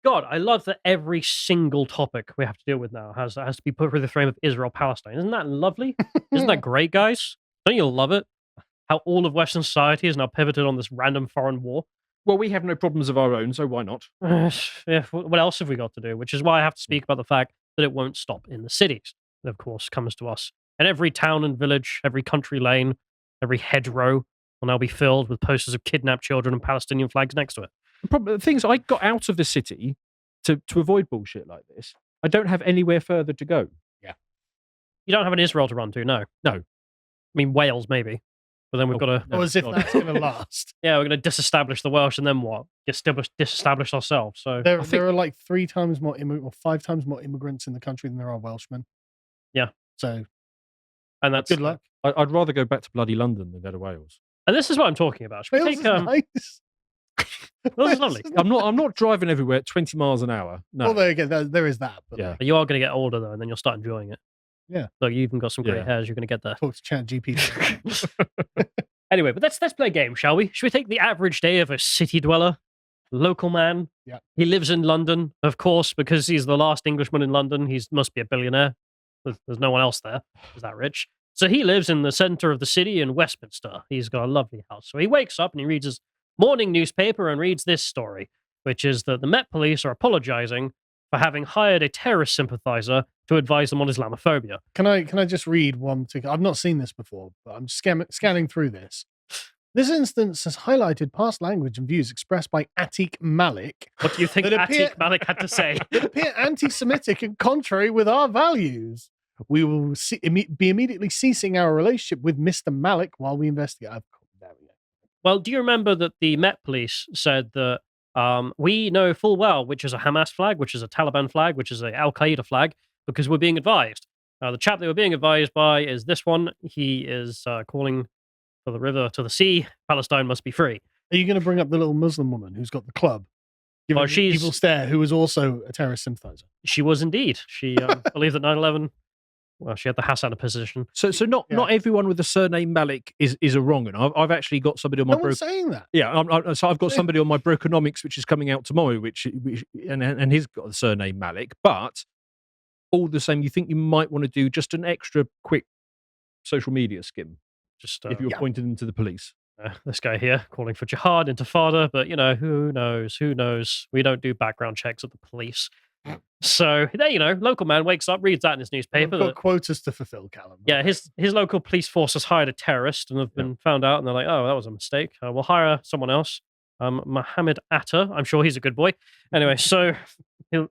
God, I love that every single topic we have to deal with now has to be put through the frame of Israel-Palestine. Isn't that lovely? Isn't that great, guys? Don't you love it? How all of Western society is now pivoted on this random foreign war. Well, we have no problems of our own, so why not? Yeah, what else have we got to do? Which is why I have to speak about the fact that it won't stop in the cities. That, of course, comes to us. And every town and village, every country lane, every hedgerow will now be filled with posters of kidnapped children and Palestinian flags next to it. The things I got out of the city to avoid bullshit like this. I don't have anywhere further to go. Yeah. You don't have an Israel to run to, no. No. I mean, Wales, maybe. But then we've got to... Oh, as if that's going to last. Yeah, we're going to disestablish the Welsh, and then what? Disestablish ourselves. So there are like 3 times more or 5 times more immigrants in the country than there are Welshmen. Yeah. So, and that's good luck. I'd rather go back to bloody London than go to Wales. And this is what I'm talking about. Should we Wales take, is nice. Wales is lovely. I'm not driving everywhere at 20 miles an hour. No. Well, there is that. But Yeah. But you are going to get older, though, and then you'll start enjoying it. Yeah. Look, you even got some grey hairs. You're going to get there. Talk to ChatGPT. Anyway, but let's play a game, shall we? Should we take the average day of a city dweller, local man? Yeah. He lives in London, of course, because he's the last Englishman in London. He must be a billionaire. There's no one else there who's that rich. So he lives in the centre of the city in Westminster. He's got a lovely house. So he wakes up and he reads his morning newspaper and reads this story, which is that the Met Police are apologising for having hired a terrorist sympathiser to advise them on Islamophobia. Can I just read one particular? I've not seen this before, but I'm scanning through this. This instance has highlighted past language and views expressed by Atiq Malik. What do you think Atiq Malik had to say? That appear anti-Semitic and contrary with our values. We will be immediately ceasing our relationship with Mr. Malik while we investigate. There we go. Well, do you remember that the Met Police said that we know full well which is a Hamas flag, which is a Taliban flag, which is a Al Qaeda flag, because we're being advised. The chap they were being advised by is this one. He is calling for the river to the sea. Palestine must be free. Are you going to bring up the little Muslim woman who's got the club? Giving she's evil stare, who was also a terrorist sympathizer. She was indeed. She believed that 9/11. Well, she had the Hassan position. So not everyone with the surname Malik is a wrong one. I've actually got somebody on my. No one's saying that. Yeah, so I've got somebody on my Brokenomics, which is coming out tomorrow, which and he's got the surname Malik. But all the same, you think you might want to do just an extra quick social media skim, just if you're pointing them to the police. This guy here calling for jihad, intifada, but who knows? Who knows? We don't do background checks at the police. So there, local man wakes up, reads that in his newspaper. We've got quotas to fulfill, Callum. Yeah, his local police force has hired a terrorist and have been found out, and they're like, oh, that was a mistake. We'll hire someone else. Mohammed Atta. I'm sure he's a good boy. Anyway, so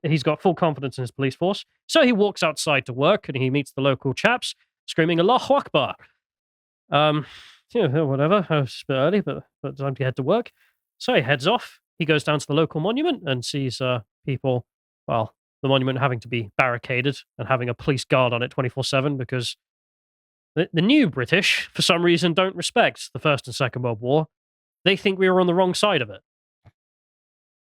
he's got full confidence in his police force. So he walks outside to work and he meets the local chaps screaming Allahu Akbar. Whatever. It's a bit early, but time to head to work. So he heads off. He goes down to the local monument and sees people. Well, the monument having to be barricaded and having a police guard on it 24/7 because the new British, for some reason, don't respect the First and Second World War. They think we were on the wrong side of it.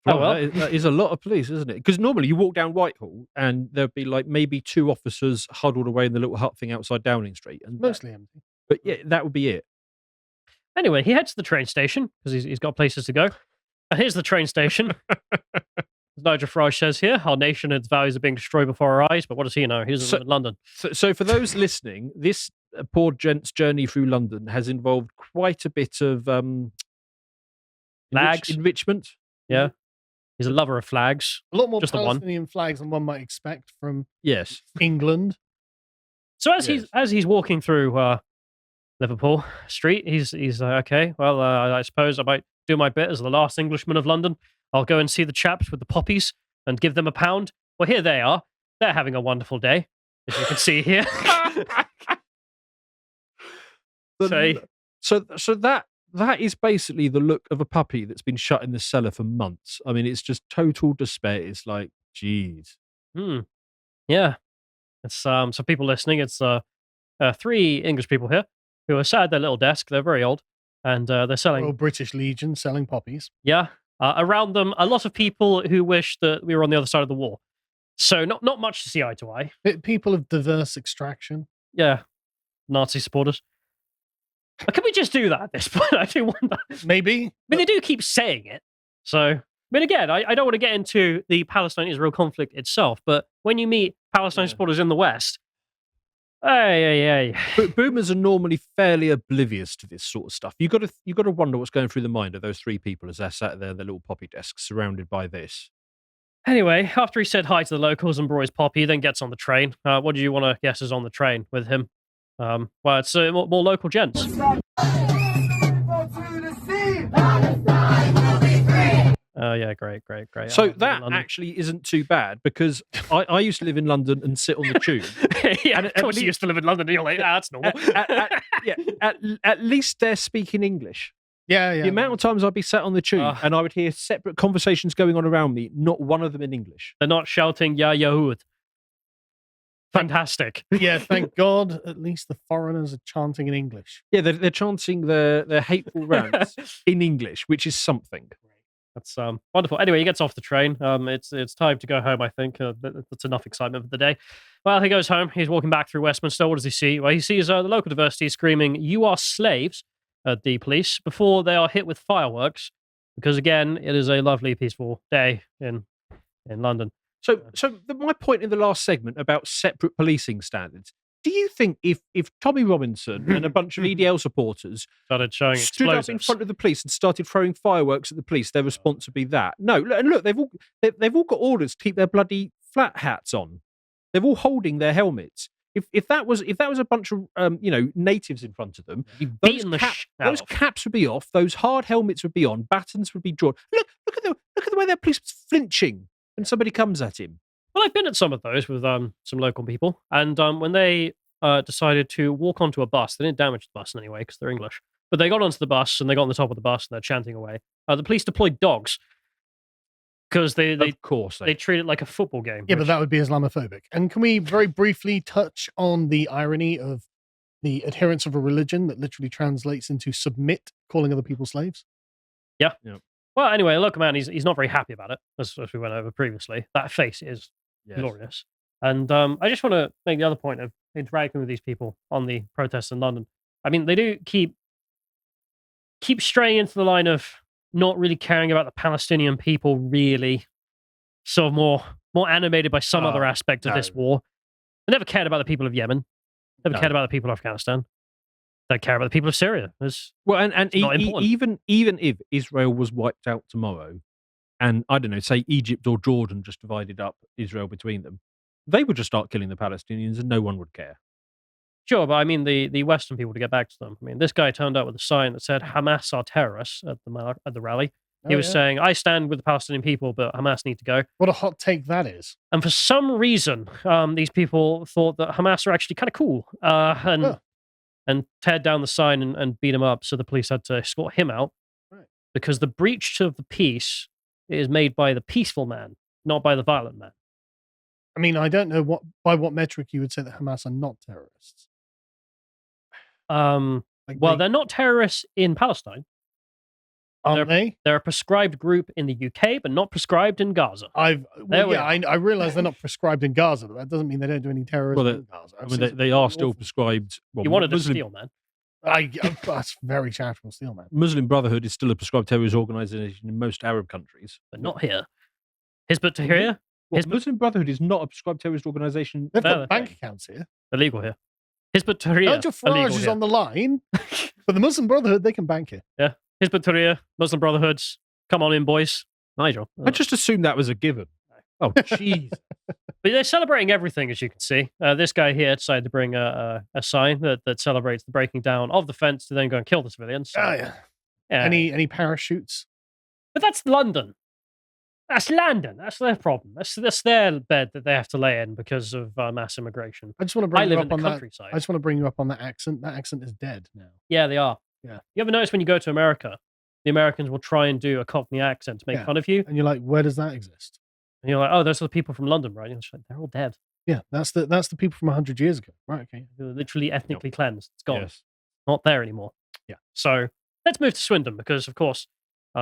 That is a lot of police, isn't it? Because normally you walk down Whitehall and there'd be like maybe 2 officers huddled away in the little hut thing outside Downing Street. And mostly empty. But yeah, that would be it. Anyway, he heads to the train station because he's got places to go. And here's the train station. As Nigel Farage says here, our nation and its values are being destroyed before our eyes, but what does he know? He doesn't live in London. So for those listening, this poor gent's journey through London has involved quite a bit of flags. Enrichment. Yeah. He's a lover of flags. A lot more just Palestinian flags than one might expect from England. So as he's walking through Liverpool Street, he's okay, well, I suppose I might do my bit as the last Englishman of London. I'll go and see the chaps with the poppies and give them a pound. Well, here they are. They're having a wonderful day, as you can see here. So that is basically the look of a puppy that's been shut in the cellar for months. I mean, it's just total despair. It's like, geez. Yeah. It's so people listening, it's 3 English people here who are sat at their little desk. They're very old, and they're selling Royal British Legion selling poppies. Yeah. Around them, a lot of people who wish that we were on the other side of the war. So not much to see eye to eye. People of diverse extraction. Yeah. Nazi supporters. Can we just do that at this point? I do wonder. Maybe. I mean, they do keep saying it. So mean, again, I don't want to get into the Palestine-Israel conflict itself, but when you meet Palestine supporters in the West, hey. But boomers are normally fairly oblivious to this sort of stuff. You got to wonder what's going through the mind of those three people as they're sat there at their little poppy desks, surrounded by this. Anyway, after he said hi to the locals and brought his pop, he then gets on the train. What do you want to guess is on the train with him? Well, it's more local gents. Oh, yeah, great. So that actually isn't too bad, because I used to live in London and sit on the tube. Yeah, and of course you used to live in London, and you're like, that's normal. At least they're speaking English. Yeah. The amount of times I'd be sat on the tube and I would hear separate conversations going on around me, not one of them in English. They're not shouting, Ya Yahud. Fantastic. Yeah, thank God at least the foreigners are chanting in English. Yeah, they're chanting their hateful rants in English, which is something. That's wonderful. Anyway, he gets off the train. It's time to go home, I think. That's enough excitement for the day. Well, he goes home. He's walking back through Westminster. What does he see? Well, he sees the local diversity screaming, "You are slaves," at the police before they are hit with fireworks. Because, again, it is a lovely, peaceful day in London. So my point in the last segment about separate policing standards, do you think if Tommy Robinson and a bunch of EDL supporters started showing stood up in front of the police and started throwing fireworks at the police, their response would be that? No, and look, they've all got orders to keep their bloody flat hats on. They're all holding their helmets. If that was a bunch of natives in front of them, those caps would be off, those hard helmets would be on, batons would be drawn. Look at the way their police was flinching when somebody comes at him. Well, I've been at some of those with some local people, and when they decided to walk onto a bus, they didn't damage the bus in any way because they're English, but they got onto the bus and they got on the top of the bus and they're chanting away. The police deployed dogs because they treat it like a football game. Yeah, but that would be Islamophobic. And can we very briefly touch on the irony of the adherents of a religion that literally translates into submit, calling other people slaves? Yeah. Well, anyway, look, man, he's not very happy about it, as we went over previously. That face is glorious. And I just want to make the other point of interacting with these people on the protests in London. I mean, they do keep straying into the line of not really caring about the Palestinian people, really. Sort of more animated by some other aspect of this war. They never cared about the people of Yemen. Never cared about the people of Afghanistan. They care about the people of Syria. Even if Israel was wiped out tomorrow, and I don't know, say Egypt or Jordan just divided up Israel between them, they would just start killing the Palestinians and no one would care. Sure, but I mean the Western people, to get back to them. I mean, this guy turned up with a sign that said Hamas are terrorists at the rally. He was saying, I stand with the Palestinian people, but Hamas need to go. What a hot take that is. And for some reason, these people thought that Hamas are actually kind of cool and teared down the sign and beat him up. So the police had to escort him out because the breach of the peace is made by the peaceful man, not by the violent man. I mean, I don't know by what metric you would say that Hamas are not terrorists. They're not terrorists in Palestine. Aren't they? They're a prescribed group in the UK, but not prescribed in Gaza. I realize they're not prescribed in Gaza, but that doesn't mean they don't do any terrorism in Gaza. I mean, they are still prescribed. Well, you wanted to steal, man. That's very charitable, steal, man. Muslim Brotherhood is still a prescribed terrorist organization in most Arab countries, but not here. Hizb ut-Tahrir. Muslim Brotherhood is not a prescribed terrorist organization. They've got bank accounts here. Illegal here. Hizb ut-Tahrir. Nigel Farage is on the line, but the Muslim Brotherhood, they can bank here. Yeah. Hizb ut-Tahrir, Muslim Brotherhoods. Come on in, boys. Nigel. I just assumed that was a given. Oh, jeez. But they're celebrating everything, as you can see. This guy here decided to bring a sign that celebrates the breaking down of the fence to then go and kill the civilians. So, yeah. Any parachutes? But that's London. That's London. That's their problem. That's their bed that they have to lay in because of mass immigration. I just want to bring you up on that. Countryside. I just want to bring you up on that accent. That accent is dead now. Yeah, they are. Yeah. You ever notice when you go to America, the Americans will try and do a Cockney accent to make fun of you? And you're like, where does that exist? And you're like, oh, those are the people from London, right? And like, they're all dead. Yeah, that's the people from 100 years ago. Right, okay. They're literally ethnically cleansed. It's gone. Yes. Not there anymore. Yeah. So let's move to Swindon because, of course,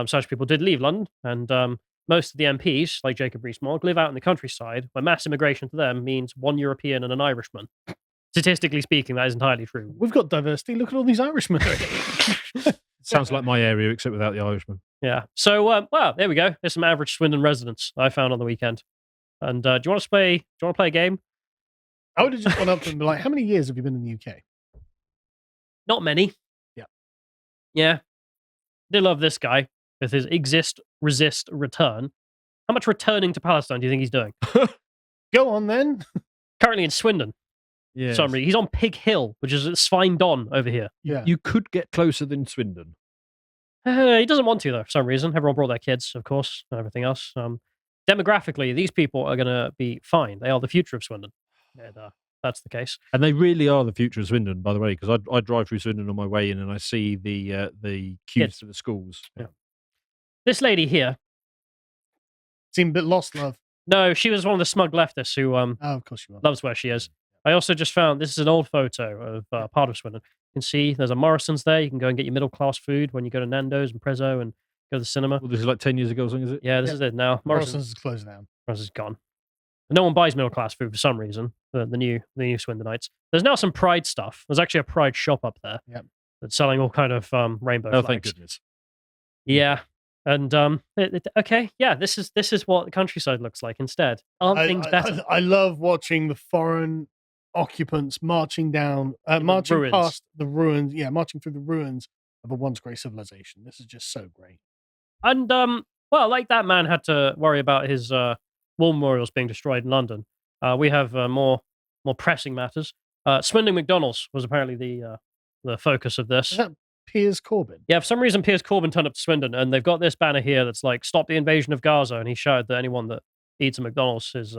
such people did leave London. And most of the MPs, like Jacob Rees-Mogg, live out in the countryside where mass immigration to them means one European and an Irishman. Statistically speaking, that is entirely true. We've got diversity. Look at all these Irishmen. Sounds like my area, except without the Irishman. Yeah. So, well, there we go. There's some average Swindon residents I found on the weekend. And do you want to play? Do you want to play a game? I would have just gone up and be like, "How many years have you been in the UK?" Not many. Yeah. Yeah. They love this guy with his exist, resist, return. How much returning to Palestine do you think he's doing? Go on then. Currently in Swindon. Yeah. Summary. He's on Pig Hill, which is at Swindon over here. Yeah. You could get closer than Swindon. He doesn't want to, though, for some reason. Everyone brought their kids, of course, and everything else. Demographically, these people are going to be fine. They are the future of Swindon. And, that's the case. And they really are the future of Swindon, by the way, because I drive through Swindon on my way in and I see the queues Kids. to the schools. Yeah. This lady here, Seemed a bit lost, love. no, she was one of the smug leftists who Oh, of course you are. loves where she is. I also just found this is an old photo of part of Swindon. You can see there's a Morrison's there. You can go and get your middle class food when you go to Nando's and Prezzo and go to the cinema. Well, this is like 10 years ago or something, is it? Yeah, this is it now. Morrison's is closed down. Morrison's gone. No one buys middle class food for some reason. The new Swindonites. There's now some Pride stuff. There's actually a Pride shop up there. Yep. That's selling all kind of rainbow Oh, flags. thank goodness. Yeah. And okay, yeah, this is what the countryside looks like instead. Aren't things better? I love watching the foreign occupants marching down, marching ruins. past the ruins. Yeah, marching through the ruins of a once great civilization. This is just so great. And well, like that man had to worry about his war memorials being destroyed in London. We have more pressing matters. Swindon McDonald's was apparently the focus of this. Is that Piers Corbyn? Yeah, for some reason, Piers Corbyn turned up to Swindon, and they've got this banner here that's like, "Stop the invasion of Gaza," and he shouted that anyone that eats a McDonald's is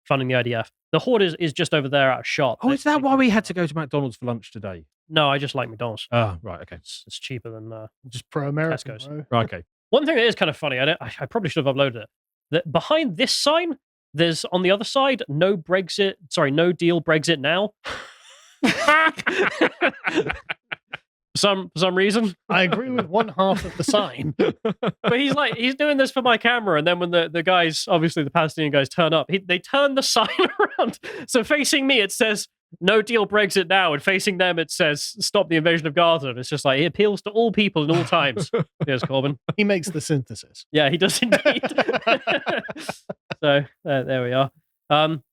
funding the IDF. The Horde is just over there at a shop. Oh, is that why we had to go to McDonald's for lunch today? No, I just like McDonald's. Ah, right, okay. It's cheaper than Just pro-American, Tesco's. bro. Right, okay. One thing that is kind of funny. I probably should have uploaded it. That behind this sign, there's on the other side, no deal Brexit now. For some reason. I agree with one half of the sign. But he's doing this for my camera, and then when the guys, obviously the Palestinian guys, turn up, they turn the sign around. So facing me, it says "No deal Brexit now," and facing them, it says "Stop the invasion of Gaza." And it's just like, he appeals to all people in all times. Here's Corbyn. He makes the synthesis. Yeah, he does indeed. So there we are.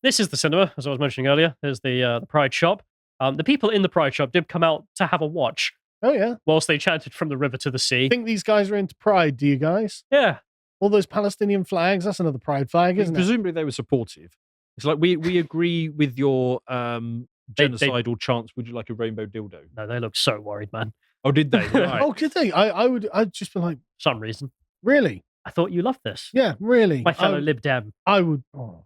This is the cinema, as I was mentioning earlier. There's the Pride shop. The people in the Pride shop did come out to have a watch Oh yeah. whilst they chanted "From the river to the sea." Think these guys are into pride, do you guys? Yeah. All those Palestinian flags, that's another pride flag, isn't it? Presumably they were supportive. It's like, we agree with your genocidal chants. Would you like a rainbow dildo? No, they look so worried, man. Oh, did they? Right. Oh, did they? I'd just be like, For some reason. really? I thought you loved this. Yeah, really. My fellow Lib Dem. I would. Oh.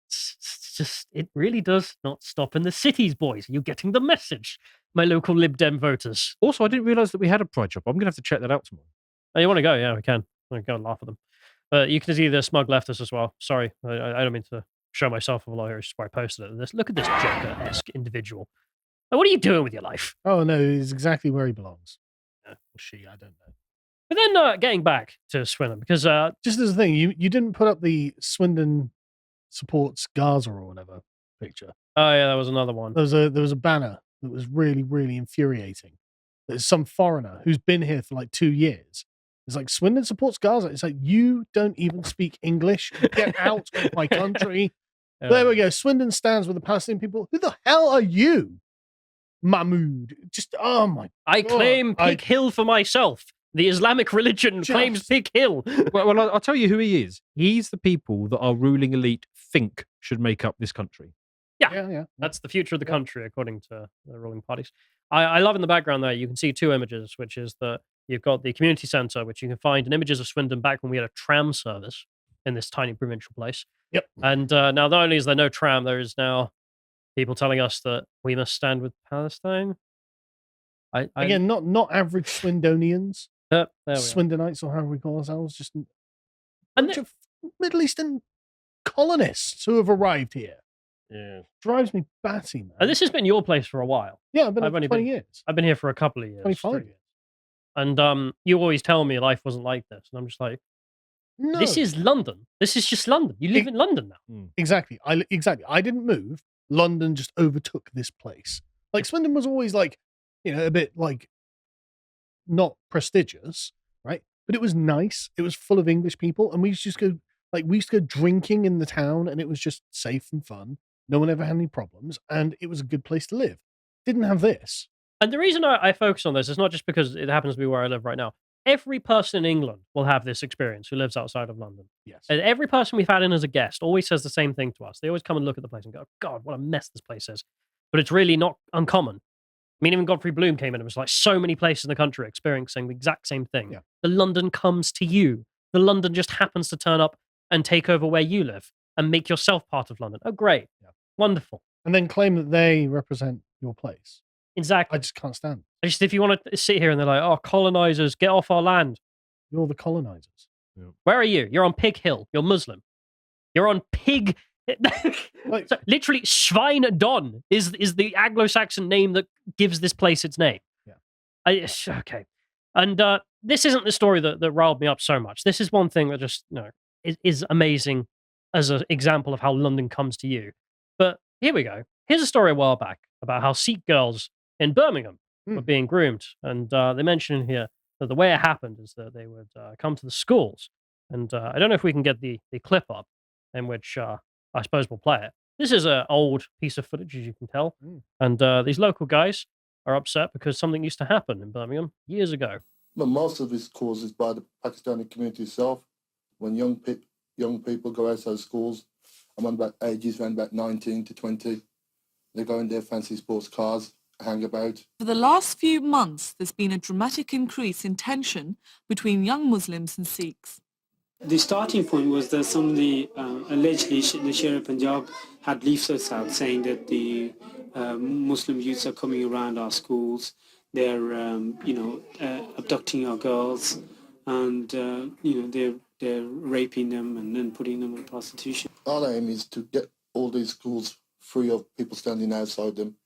It's just, it really does not stop in the cities, boys. Are you getting the message, my local Lib Dem voters? Also, I didn't realise that we had a Pride shop. I'm going to have to check that out tomorrow. Oh, you want to go? Yeah, we can. We can go and laugh at them. But you can see the smug leftists as well. Sorry, I don't mean to show myself a lawyer. It's just where I posted it. Look at this Joker-esque individual. Like, what are you doing with your life? Oh no, he's exactly where he belongs. Or she, I don't know. But then getting back to Swindon, because Just as a thing, you didn't put up the Swindon supports Gaza or whatever picture. oh yeah, that was another one. There was a banner that was really, really infuriating. There's some foreigner who's been here for like 2 years. It's like, Swindon supports Gaza. It's like, you don't even speak English. Get out of my country. There we go. Swindon stands with the Palestinian people. Who the hell are you, Mahmoud? Just, oh my I God. claim Pig Hill for myself. The Islamic religion claims Pig Hill. Well, I'll tell you who he is. He's the people that our ruling elite think should make up this country. Yeah. That's the future of the country, according to the ruling parties. I love in the background there, you can see two images, which is that you've got the community centre, which you can find in images of Swindon back when we had a tram service in this tiny provincial place. Yep. And now not only is there no tram, there is now people telling us that we must stand with Palestine. Again, not average Swindonians, there we are. Swindonites, or however we call ourselves, just a And bunch of Middle Eastern colonists who have arrived here. Yeah. Drives me batty, man. And this has been your place for a while. Yeah, I've been I've here only for 20 been- years. I've been here for a couple of years. 25 straight. years. And you always tell me life wasn't like this. And I'm just like, No. this is London. This is just London. You live in London now. Exactly. I didn't move. London just overtook this place. Like, Swindon was always like, a bit like not prestigious, right? But it was nice. It was full of English people, and we used to just go we used to go drinking in the town, and it was just safe and fun. No one ever had any problems, and it was a good place to live. Didn't have this. And the reason I focus on this is not just because it happens to be where I live right now. Every person in England will have this experience who lives outside of London. Yes. And every person we've had in as a guest always says the same thing to us. They always come and look at the place and go, God, what a mess this place is. But it's really not uncommon. I mean, even Godfrey Bloom came in and was like, so many places in the country experiencing the exact same thing. Yeah. The London comes to you. The London just happens to turn up and take over where you live and make yourself part of London. Oh, great. Yeah. Wonderful. And then claim that they represent your place. Exactly. I just can't stand it. If you want to sit here and they're like, oh, colonizers, get off our land. You're the colonizers. Where are you? You're on Pig Hill. You're Muslim. You're on Pig. So, literally, Schwein-Don is the Anglo-Saxon name that gives this place its name. Yeah. Okay. And this isn't the story that riled me up so much. This is one thing that just is amazing as an example of how London comes to you. But here we go. Here's a story a while back about how Sikh girls in Birmingham were being groomed. And they mention in here that the way it happened is that they would come to the schools. And I don't know if we can get the clip up in which I suppose we'll play it. This is an old piece of footage, as you can tell. And these local guys are upset because something used to happen in Birmingham years ago. But most of this caused by the Pakistani community itself. When young people go outside schools, I'm on about ages around about 19 to 20, they go in their fancy sports cars, hang about. For the last few months, there's been a dramatic increase in tension between young Muslims and Sikhs. The starting point was that some of the allegedly the Sher Punjab had leaflets out saying that the Muslim youths are coming around our schools. They're abducting our girls, and they're raping them and then putting them in prostitution. Our aim is to get all these schools free of people standing outside them.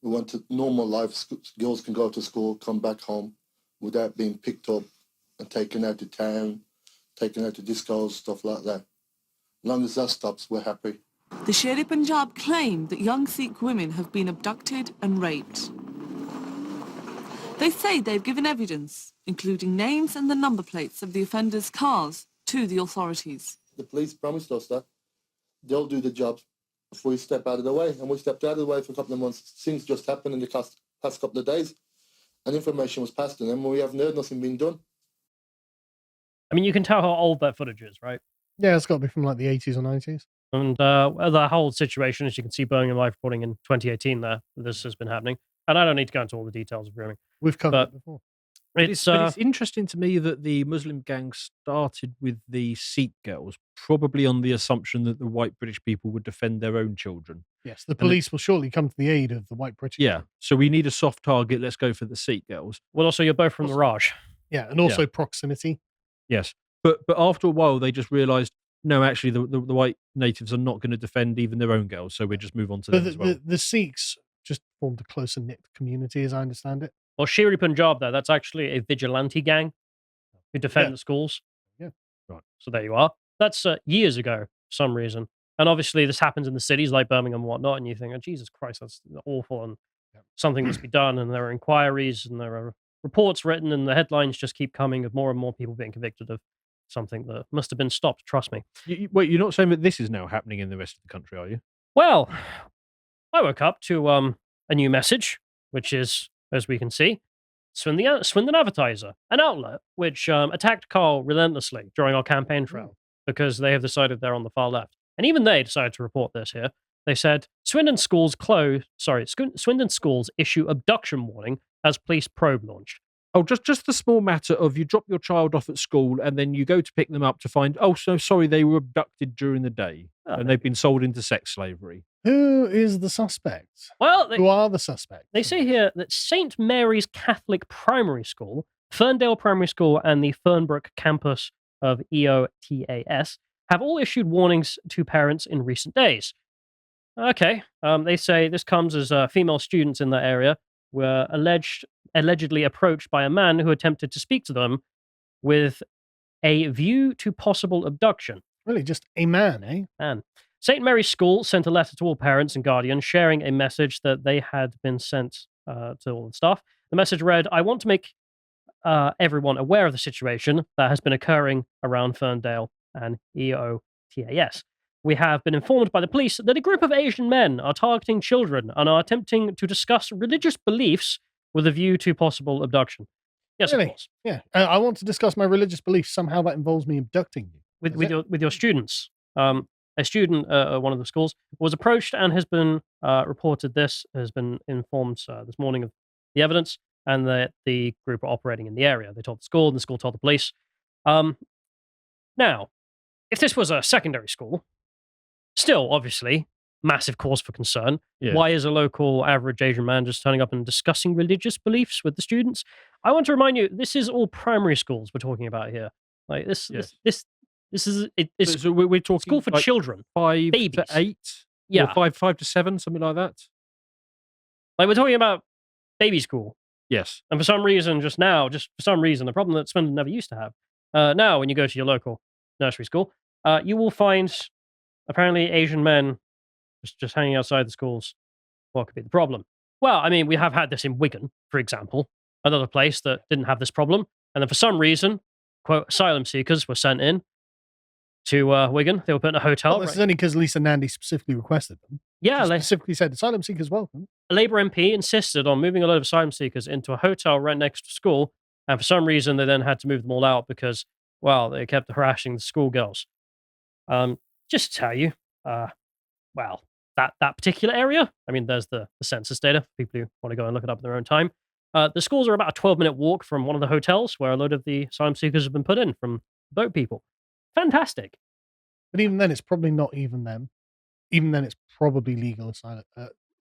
We want a normal life. Girls can go to school, come back home without being picked up and taken out to town, taken out to discos, stuff like that. As long as that stops, we're happy. The Sher Punjab claim that young Sikh women have been abducted and raped. They say they've given evidence, including names and the number plates of the offenders' cars, to the authorities. The police promised us that they'll do the job before we step out of the way. And we stepped out of the way for a couple of months. Things just happened in the past couple of days. And information was passed to them, and we haven't heard nothing being done. I mean, you can tell how old that footage is, right? Yeah, it's got to be from like the 80s or 90s. And the whole situation, as you can see, Birmingham Live reporting in 2018 there, this has been happening. And I don't need to go into all the details of grooming. We've covered it before. But it's interesting to me that the Muslim gang started with the Sikh girls, probably on the assumption that the white British people would defend their own children. Yes, the police will surely come to the aid of the white British. Yeah, so we need a soft target. Let's go for the Sikh girls. Well, also, you're both from the Raj. Yeah, and also proximity. Yes, but after a while, they just realised, no, actually, the white natives are not going to defend even their own girls, so we just move on to them as well. The Sikhs just formed a closer knit community, as I understand it. Well, Sher Punjab, though, that's actually a vigilante gang who defend the schools. Yeah. Right. So there you are. That's years ago, for some reason. And obviously, this happens in the cities like Birmingham and whatnot, and you think, oh, Jesus Christ, that's awful, and something must be done. And there are inquiries, and there are reports written, and the headlines just keep coming of more and more people being convicted of something that must have been stopped, trust me. Wait, you're not saying that this is now happening in the rest of the country, are you? Well, I woke up to a new message, which is, as we can see, Swindon Advertiser, an outlet which attacked Carl relentlessly during our campaign trail because they have decided they're on the far left. And even they decided to report this here. They said, Swindon schools issue abduction warning as police probe launched. Oh, just the small matter of you drop your child off at school and then you go to pick them up to find, oh, so sorry, they were abducted during the day and they've been sold into sex slavery. Who is the suspect? Well, who are the suspects? They say here that St. Mary's Catholic Primary School, Ferndale Primary School, and the Fernbrook campus of EOTAS have all issued warnings to parents in recent days. Okay, they say this comes as female students in that area were allegedly approached by a man who attempted to speak to them with a view to possible abduction. Really, just a man, eh? Man. St. Mary's School sent a letter to all parents and guardians sharing a message that they had been sent to all the staff. The message read, I want to make everyone aware of the situation that has been occurring around Ferndale and EOTAS. We have been informed by the police that a group of Asian men are targeting children and are attempting to discuss religious beliefs with a view to possible abduction. Yes, Really? of course. Yeah. I want to discuss my religious beliefs. Somehow that involves me abducting you. With your students. A student at one of the schools was approached and has been reported. This has been informed this morning of the evidence, and that the group are operating in the area. They told the school, and the school told the police. Now, if this was a secondary school, still obviously massive cause for concern. Yeah. Why is a local average Asian man just turning up and discussing religious beliefs with the students? I want to remind you, this is all primary schools we're talking about here. Like this, Yes. this is it's So we're talking school for like children. 5 babies. to 8? Yeah. Or 5 to 7, something like that? Like we're talking about baby school. Yes. And for some reason, the problem that Swindon never used to have. Now, when you go to your local nursery school, you will find apparently Asian men just hanging outside the schools. What could be the problem? Well, I mean, we have had this in Wigan, for example, another place that didn't have this problem. And then for some reason, quote, asylum seekers were sent in to Wigan. They were put in a hotel. This is only because Lisa Nandy specifically requested them. Yeah, She specifically said asylum seekers welcome. a Labour MP insisted on moving a load of asylum seekers into a hotel right next to school, and for some reason they then had to move them all out because, well, they kept harassing the schoolgirls. Just to tell you, well, that particular area, I mean, there's the census data for people who want to go and look it up in their own time. The schools are about a 12-minute walk from one of the hotels where a load of the asylum seekers have been put in from boat people. Fantastic. But even then, it's probably not even them. Even then, it's probably legal asylum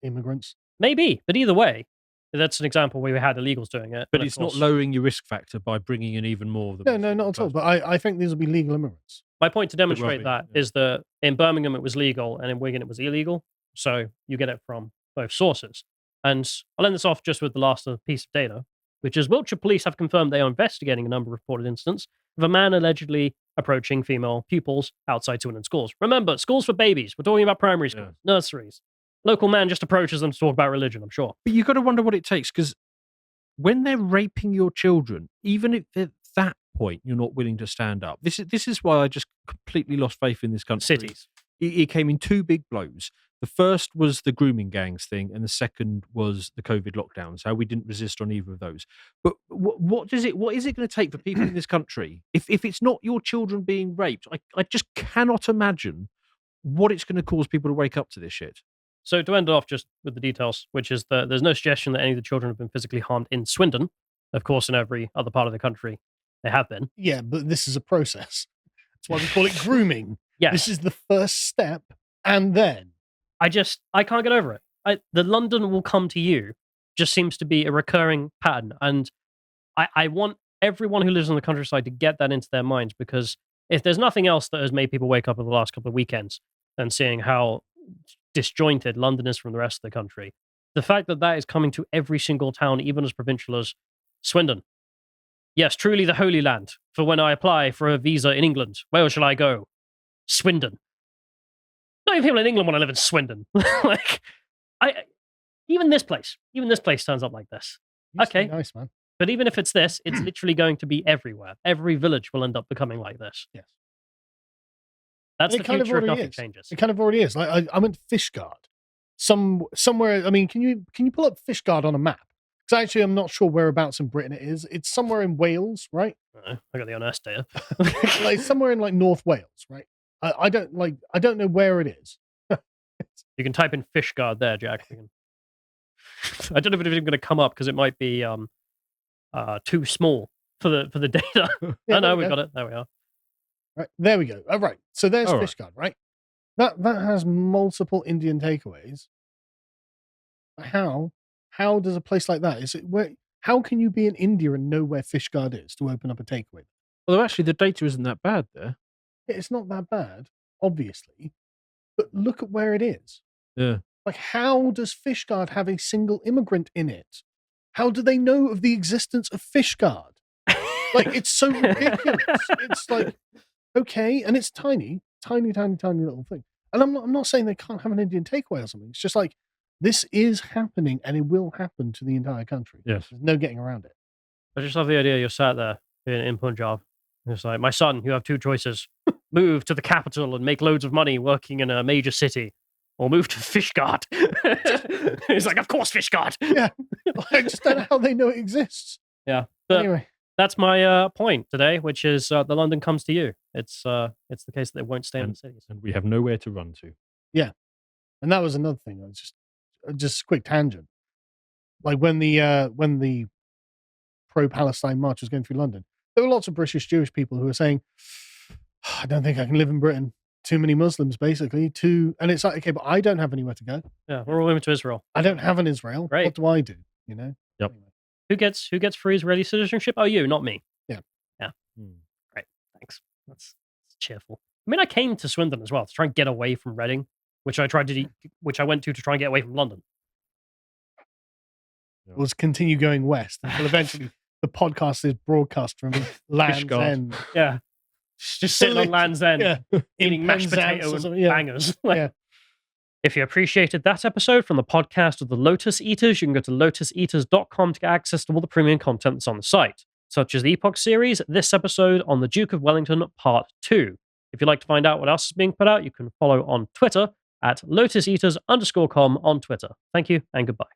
immigrants. Maybe, but either way, that's an example where we had illegals doing it. But and of it's not course, lowering your risk factor by bringing in even more of them. No, not at all. But I think these will be legal immigrants. my point to demonstrate be, that yeah. is that in Birmingham it was legal and in Wigan it was illegal. So you get it from both sources. And I'll end this off just with the last piece of data, which is Wiltshire police have confirmed they are investigating a number of reported incidents of a man allegedly approaching female pupils outside Swindon schools. Remember, schools for babies. We're talking about primary schools, nurseries. Local man just approaches them to talk about religion, I'm sure. But you've got to wonder what it takes, because when they're raping your children, even if at that point you're not willing to stand up, this is why I just completely lost faith in this country. Cities. It came in two big blows. The first was the grooming gangs thing, and the second was the COVID lockdowns. How we didn't resist on either of those. But what is it going to take for people in this country if it's not your children being raped? I just cannot imagine what it's going to cause people to wake up to this shit. So to end it off just with the details, which is that there's no suggestion that any of the children have been physically harmed in Swindon. Of course, in every other part of the country, they have been. Yeah, but this is a process. That's why we call it grooming. Yes. This is the first step, and then I can't get over it. The London will come to you just seems to be a recurring pattern. And I want everyone who lives on the countryside to get that into their minds, because if there's nothing else that has made people wake up over the last couple of weekends and seeing how disjointed London is from the rest of the country, the fact that that is coming to every single town, even as provincial as Swindon. Yes, truly the Holy Land. For when I apply for a visa in England, where shall I go? Swindon. Not even people in England want to live in Swindon. Like, even this place turns up like this. used to be Okay. nice man. But even if it's this, it's literally going to be everywhere. Every village will end up becoming like this. Yes. That's It the kind of future if already nothing is. changes. It kind of already is. Like I went to Fishguard, somewhere. I mean, can you pull up Fishguard on a map? Because actually, I'm not sure whereabouts in Britain it is. It's somewhere in Wales, right? I got the honest data. Like somewhere in like North Wales, right? I don't know where it is. You can type in Fishguard there, Jack. I don't know if it's even going to come up because it might be too small for the data. Yeah, Oh no, there we we've go. got it. There we are. Right, there we go. All right, so there's All right. Fishguard, right? That has multiple Indian takeaways. How does a place like that? Is it where? How can you be in India and know where Fishguard is to open up a takeaway? Although actually the data isn't that bad there. It's not that bad, obviously, but look at where it is. Yeah. Like, how does Fishguard have a single immigrant in it? How do they know of the existence of Fishguard? Like, it's so ridiculous. It's like, okay, and it's tiny little thing. And I'm not saying they can't have an Indian takeaway or something. It's just like, this is happening and it will happen to the entire country. Yes. There's no getting around it. I just love the idea you're sat there in Punjab. It's like, my son, you have two choices. Move to the capital and make loads of money working in a major city, or move to Fishguard. He's like, of course, Fishguard. Yeah. I just don't know how they know it exists. Yeah. But Anyway, that's my point today, which is the London comes to you. It's the case that they won't stay in the cities. And we have nowhere to run to. and that was another thing. I was just a quick tangent. Like when the pro-Palestine march was going through London, there were lots of British Jewish people who were saying, I don't think I can live in Britain. Too many Muslims, basically. And it's like, okay, but I don't have anywhere to go. Yeah, we're all moving to Israel. I don't have an Israel. Right. What do I do? You know? Yep. Anyway. Who gets free Israeli citizenship? Oh, you, not me. Great, thanks. That's cheerful. I mean, I came to Swindon as well to try and get away from Reading, which I went to try and get away from London. Was continue going west until eventually the podcast is broadcast from Land's Fishguard. End. Yeah, just sitting on Land's End, Yeah. eating mashed Penzance or potato and something, yeah. bangers. Yeah. If you appreciated that episode from the podcast of the Lotus Eaters, you can go to lotuseaters.com to get access to all the premium content that's on the site, such as the Epoch series, this episode on the Duke of Wellington Part 2. If you'd like to find out what else is being put out, you can follow on Twitter at lotuseaters_com on Twitter. Thank you and goodbye.